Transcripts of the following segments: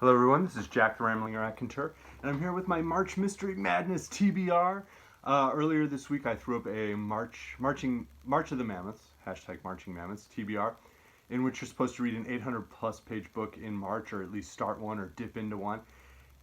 Hello everyone, this is Jack the Rambling Raconteur, and I'm here with my March Mystery Madness TBR. Earlier this week I threw up a March of the Mammoths, hashtag Marching Mammoths, TBR, in which you're supposed to read an 800 plus page book in March, or at least start one or dip into one.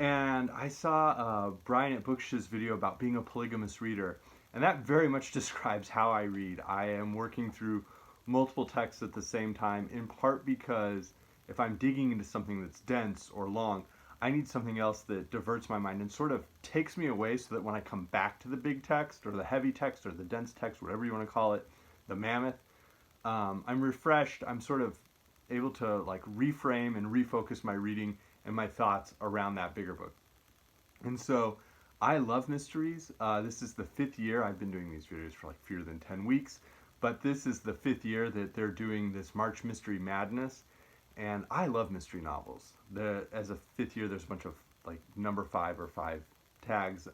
And I saw Brian at Booksh's video about being a polygamous reader, and that very much describes how I read. I am working through multiple texts at the same time, in part because if I'm digging into something that's dense or long, I need something else that diverts my mind and sort of takes me away so that when I come back to the big text or the heavy text or the dense text, whatever you want to call it, the mammoth, I'm refreshed. I'm sort of able to like reframe and refocus my reading and my thoughts around that bigger book. And so I love mysteries. This is the 5th year. I've been doing these videos for like fewer than 10 weeks, but this is the 5th year that they're doing this March Mystery Madness. And I love mystery novels. As a 5th year, there's a bunch of like number 5 or 5 tags.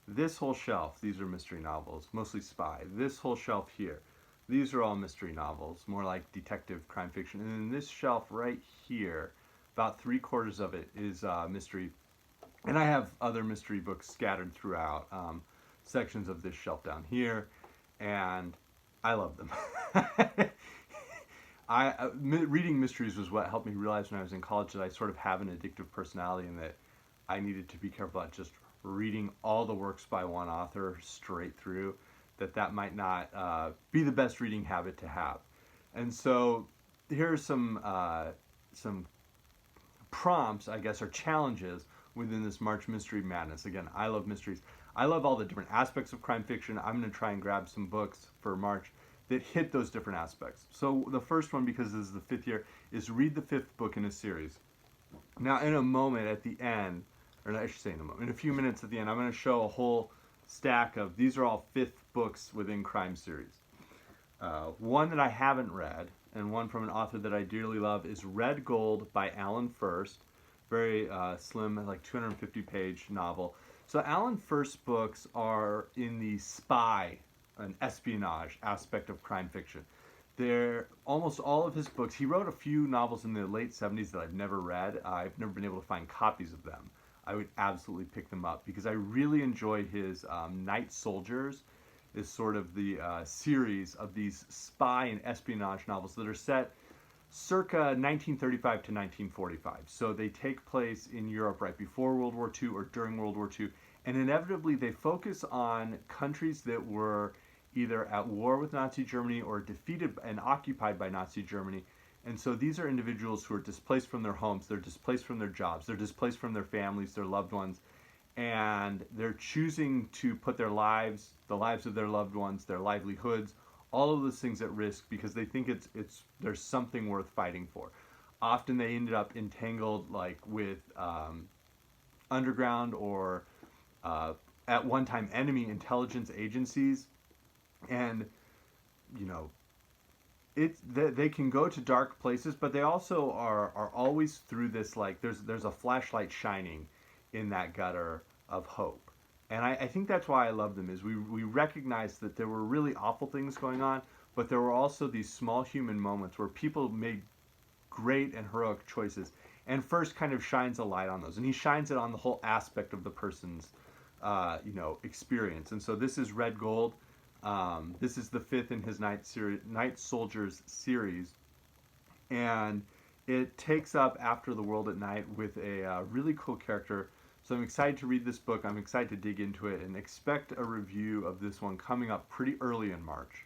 This whole shelf, these are mystery novels, mostly spy. This whole shelf here, these are all mystery novels, more like detective crime fiction. And then this shelf right here, about 3/4 of it is mystery. And I have other mystery books scattered throughout sections of this shelf down here, and I love them. Reading mysteries was what helped me realize when I was in college that I sort of have an addictive personality and that I needed to be careful about just reading all the works by one author straight through, that might not be the best reading habit to have. And so here are some prompts, I guess, or challenges within this March Mystery Madness. Again, I love mysteries. I love all the different aspects of crime fiction. I'm going to try and grab some books for March that hit those different aspects. So the first one, because this is the 5th year, is read the 5th book in a series. Now in a moment at the end, or I should say in a moment, in a few minutes at the end, I'm going to show a whole stack of, these are all 5th books within crime series. One that I haven't read, and one from an author that I dearly love, is Red Gold by Alan Furst. Very slim, like 250 page novel. So Alan Furst's books are in the spy, an espionage aspect of crime fiction. They're almost all of his books. He wrote a few novels in the late 70s that I've never read. I've never been able to find copies of them. I would absolutely pick them up because I really enjoy his Night Soldiers, is sort of the series of these spy and espionage novels that are set circa 1935 to 1945. So they take place in Europe right before World War II or during World War II, and inevitably they focus on countries that were either at war with Nazi Germany or defeated and occupied by Nazi Germany. And so these are individuals who are displaced from their homes, they're displaced from their jobs, they're displaced from their families, their loved ones, and they're choosing to put their lives, the lives of their loved ones, their livelihoods, all of those things at risk because they think there's something worth fighting for. Often they ended up entangled like with underground or at one time enemy intelligence agencies. And you know, they can go to dark places, but they also are always through this, like there's a flashlight shining in that gutter of hope. And I think that's why I love them, is we recognize that there were really awful things going on, but there were also these small human moments where people made great and heroic choices, and First kind of shines a light on those, and he shines it on the whole aspect of the person's experience. And so this is Red Gold. This is the 5th in his Night Soldiers series, and it takes up after the world at night with a really cool character. So I'm excited to read this book. I'm excited to dig into it, and expect a review of this one coming up pretty early in March.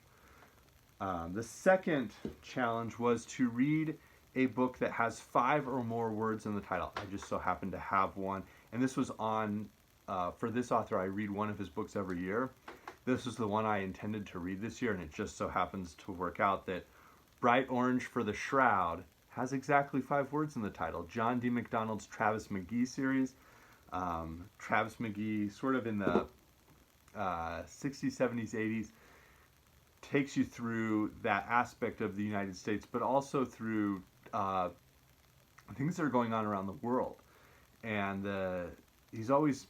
The second challenge was to read a book that has 5 or more words in the title. I just so happened to have one, and this was on, for this author, I read one of his books every year. This is the one I intended to read this year, and it just so happens to work out that Bright Orange for the Shroud has exactly 5 words in the title. John D. MacDonald's Travis McGee series. Travis McGee, sort of in the 60s, 70s, 80s, takes you through that aspect of the United States, but also through things that are going on around the world. And he's always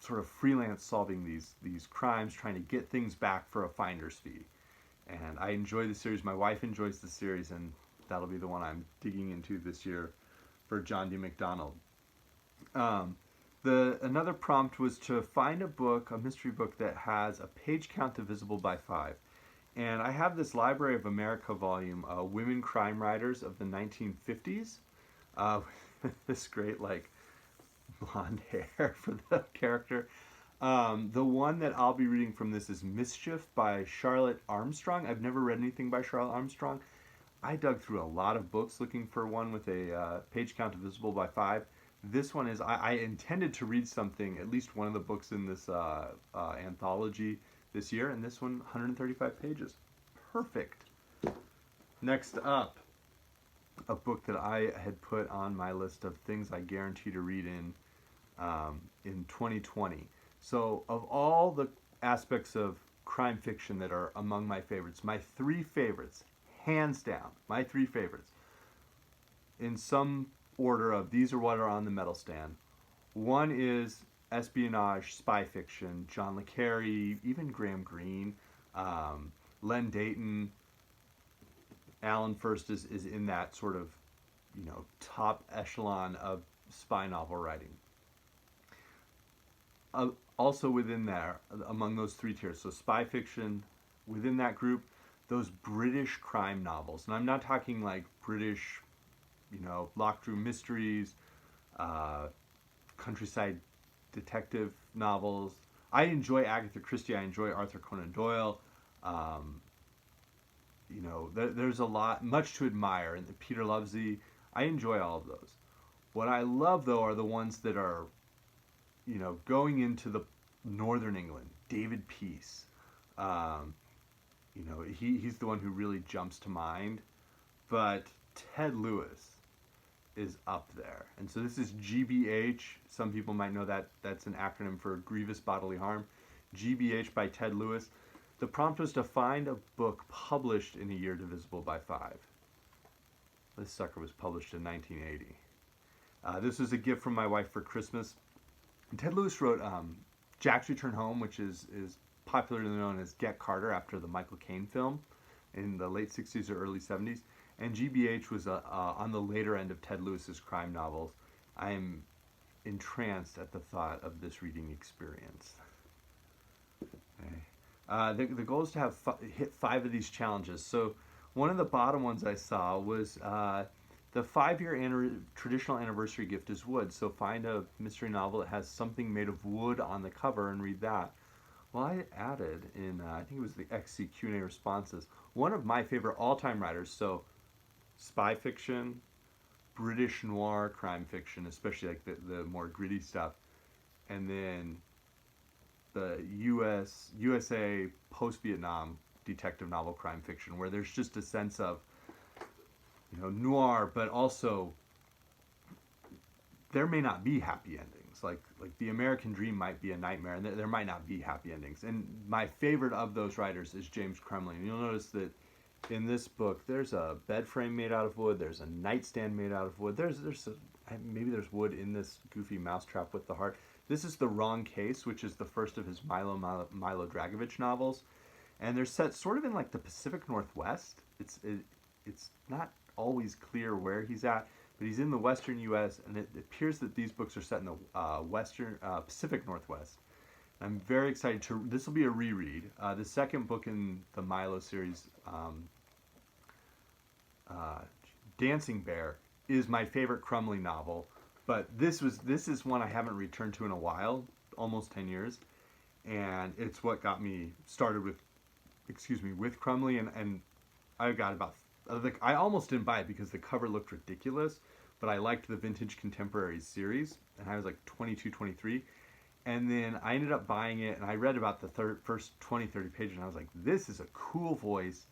sort of freelance solving these crimes, trying to get things back for a finder's fee. And I enjoy the series. My wife enjoys the series, and that'll be the one I'm digging into this year for John D. MacDonald. Um, another prompt was to find a mystery book that has a page count divisible by 5. And I have this Library of America volume, Women Crime Writers of the 1950s, with this great, like, blonde hair for the character. The one that I'll be reading from this is Mischief by Charlotte Armstrong. I've never read anything by Charlotte Armstrong. I dug through a lot of books looking for one with a page count divisible by 5. This one is, I intended to read something, at least one of the books in this anthology this year, and this one, 135 pages. Perfect. Next up, a book that I had put on my list of things I guarantee to read in 2020. So, of all the aspects of crime fiction that are among my favorites, my 3 favorites, hands down, my 3 favorites, in some order of these are what are on the medal stand. One is espionage, spy fiction, John le Carre, even Graham Greene, Len Deighton, Alan Furst is in that sort of, top echelon of spy novel writing. Also within there, among those 3 tiers, so spy fiction, within that group, those British crime novels. And I'm not talking like British, locked room mysteries, countryside detective novels. I enjoy Agatha Christie. I enjoy Arthur Conan Doyle. There's a lot, much to admire. And Peter Lovesey, I enjoy all of those. What I love, though, are the ones that are, going into the Northern England. David Peace. He's the one who really jumps to mind. But Ted Lewis is up there. And so this is GBH. Some people might know that that's an acronym for Grievous Bodily Harm. GBH by Ted Lewis. The prompt was to find a book published in a year divisible by 5. This sucker was published in 1980. This was a gift from my wife for Christmas. Ted Lewis wrote Jack's Return Home, which is popularly known as Get Carter after the Michael Caine film in the late 60s or early 70s. And GBH was on the later end of Ted Lewis's crime novels. I am entranced at the thought of this reading experience. Okay. The goal is to have hit 5 of these challenges. So one of the bottom ones I saw was the 5-year traditional anniversary gift is wood. So find a mystery novel that has something made of wood on the cover and read that. Well, I added in, I think it was the XC Q&A responses, one of my favorite all-time writers. So spy fiction, British noir crime fiction, especially like the more gritty stuff, and then the USA post-Vietnam detective novel crime fiction, where there's just a sense of noir, but also there may not be happy endings. Like the American dream might be a nightmare, and there might not be happy endings. And my favorite of those writers is James Crumley. And you'll notice that in this book, there's a bed frame made out of wood. There's a nightstand made out of wood. Maybe there's wood in this goofy mousetrap with the heart. This is The Wrong Case, which is the first of his Milo Dragovich novels, and they're set sort of in like the Pacific Northwest. It's not always clear where he's at, but he's in the western U.S., and it appears that these books are set in the Pacific Northwest. I'm very excited this will be a reread. The second book in the Milo series, Dancing Bear, is my favorite Crumley novel, but this is one I haven't returned to in a while, almost 10 years, and it's what got me started with Crumley, and I got about, I almost didn't buy it because the cover looked ridiculous, but I liked the Vintage Contemporaries series, and I was like 22, 23. And then I ended up buying it, and I read about the first 20, 30 pages, and I was like, this is a cool voice,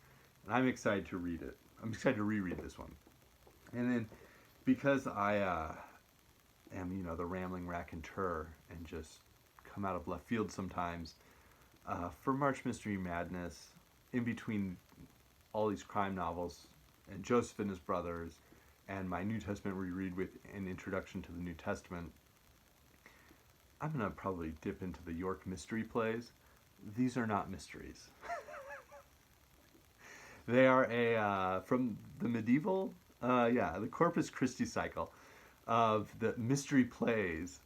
and I'm excited to read it. I'm excited to reread this one. And then, because I am, the rambling raconteur and just come out of left field sometimes, for March Mystery Madness, in between all these crime novels, and Joseph and His Brothers, and my New Testament reread with an introduction to the New Testament, I'm going to probably dip into the York mystery plays. These are not mysteries. They are from the medieval, the Corpus Christi cycle. of the mystery plays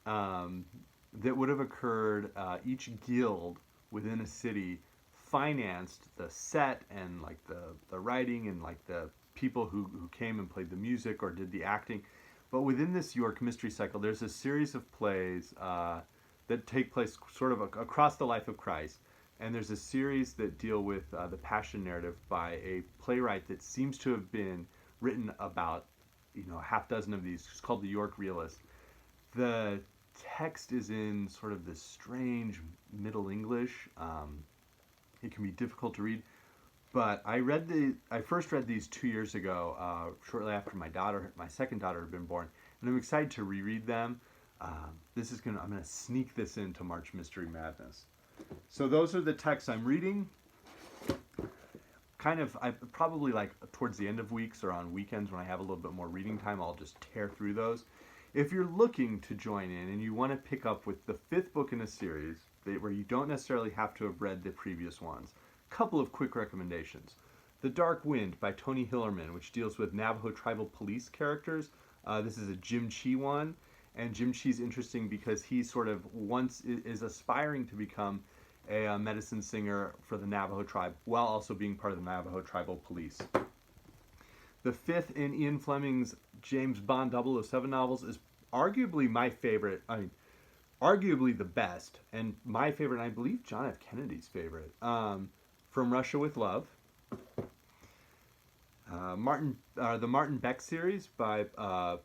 that would have occurred. Each guild within a city financed the set and like the writing and like the people who came and played the music or did the acting. But within this York Mystery Cycle, there's a series of plays that take place sort of across the life of Christ. And there's a series that deal with the Passion narrative by a playwright that seems to have been written about, a half dozen of these. It's called the York Realist. The text is in sort of this strange Middle English. It can be difficult to read. But I first read these 2 years ago, shortly after my second daughter had been born, and I'm excited to reread them. I'm gonna sneak this into March Mystery Madness. So those are the texts I'm reading. I probably like towards the end of weeks or on weekends when I have a little bit more reading time, I'll just tear through those. If you're looking to join in and you want to pick up with the 5th book in a series where you don't necessarily have to have read the previous ones, couple of quick recommendations. The Dark Wind by Tony Hillerman, which deals with Navajo tribal police characters. This is a Jim Chi one, and Jim Chi's interesting because he sort of is aspiring to become a medicine singer for the Navajo tribe while also being part of the Navajo tribal police. The 5th in Ian Fleming's James Bond 007 novels is arguably my favorite. Arguably the best, and my favorite, and I believe John F. Kennedy's favorite. From Russia with Love. The Martin Beck series by, I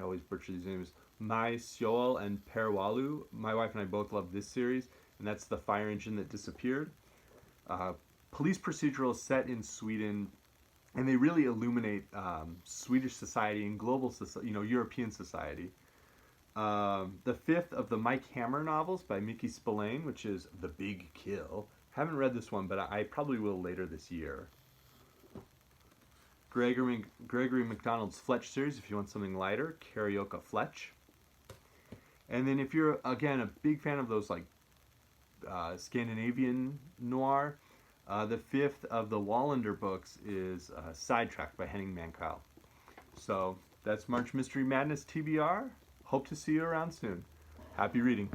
always butcher these names, Mai Seol and Per Walu. My wife and I both love this series, and that's The Fire Engine That Disappeared. Police procedurals set in Sweden, and they really illuminate Swedish society and global society, European society. The 5th of the Mike Hammer novels by Mickey Spillane, which is The Big Kill. Haven't read this one, but I probably will later this year. Gregory MacDonald's Fletch series, if you want something lighter, Carioca Fletch. And then if you're, again, a big fan of those like Scandinavian noir, the 5th of the Wallander books is Sidetracked by Henning Mankell. So that's March Mystery Madness TBR. Hope to see you around soon. Happy reading.